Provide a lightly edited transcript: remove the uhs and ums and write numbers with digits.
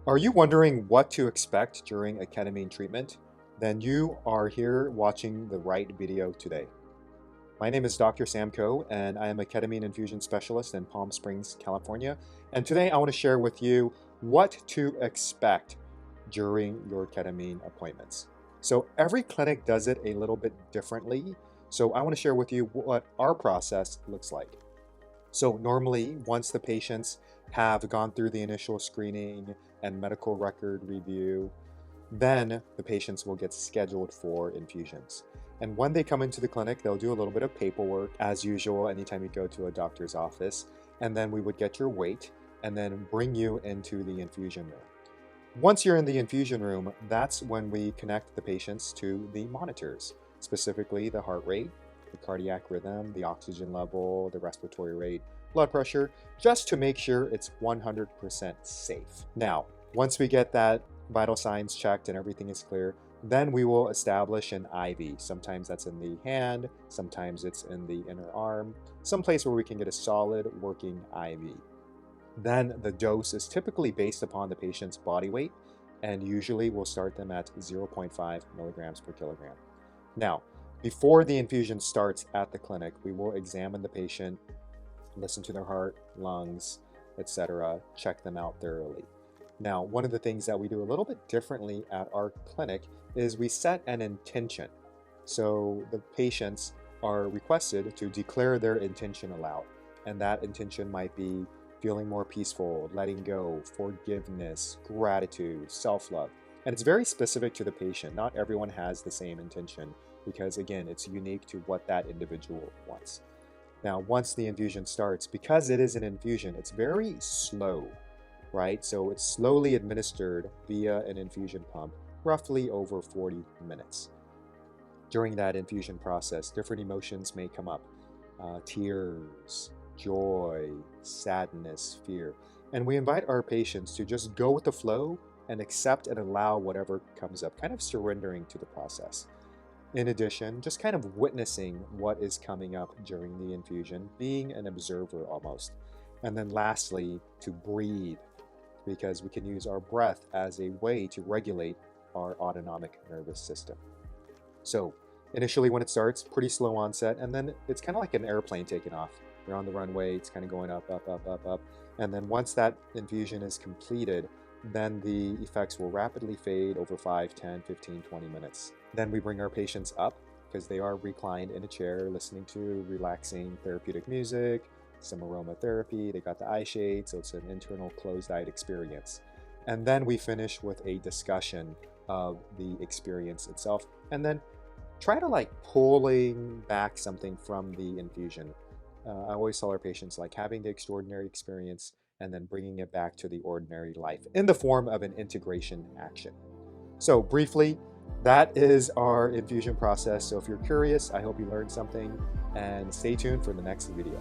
Are you wondering what to expect during a ketamine treatment? Then you are here watching the right video today. My name is Dr. Sam Coe, and I am a ketamine infusion specialist in Palm Springs, California. And today I want to share with you what to expect during your ketamine appointments. So every clinic does it a little bit differently. So I want to share with you what our process looks like. So normally, once the patients have gone through the initial screening and medical record review, then the patients will get scheduled for infusions. And when they come into the clinic, they'll do a little bit of paperwork as usual anytime you go to a doctor's office. And then we would get your weight and then bring you into the infusion room. Once you're in the infusion room, that's when we connect the patients to the monitors, specifically the heart rate, the cardiac rhythm, the oxygen level, the respiratory rate, blood pressure, just to make sure it's 100% safe. Now, once we get that vital signs checked and everything is clear, then we will establish an IV. Sometimes that's in the hand, sometimes it's in the inner arm, someplace where we can get a solid working IV. Then the dose is typically based upon the patient's body weight, and usually we'll start them at 0.5 milligrams per kilogram. Now, before the infusion starts at the clinic, we will examine the patient, listen to their heart, lungs, etc., check them out thoroughly. Now, one of the things that we do a little bit differently at our clinic is we set an intention. So the patients are requested to declare their intention aloud, and that intention might be feeling more peaceful, letting go, forgiveness, gratitude, self-love. And it's very specific to the patient. Not everyone has the same intention because, again, it's unique to what that individual wants. Now, once the infusion starts, because it is an infusion, it's very slow, right? So it's slowly administered via an infusion pump, roughly over 40 minutes. During that infusion process, different emotions may come up. Tears, joy, sadness, fear. And we invite our patients to just go with the flow and accept and allow whatever comes up, kind of surrendering to the process. In addition, just kind of witnessing what is coming up during the infusion, being an observer almost. And then lastly, to breathe, because we can use our breath as a way to regulate our autonomic nervous system. So initially when it starts, pretty slow onset, and then it's kind of like an airplane taking off. You're on the runway, it's kind of going up, up, up, up, up. And then once that infusion is completed, then the effects will rapidly fade over 5, 10, 15, 20 minutes. Then we bring our patients up because they are reclined in a chair listening to relaxing therapeutic music, some aromatherapy. They got the eye shade, so it's an internal closed-eyed experience. And then we finish with a discussion of the experience itself, and then try to pulling back something from the infusion. I always tell our patients having the extraordinary experience and then bringing it back to the ordinary life in the form of an integration action. So briefly, that is our infusion process. So if you're curious, I hope you learned something, and stay tuned for the next video.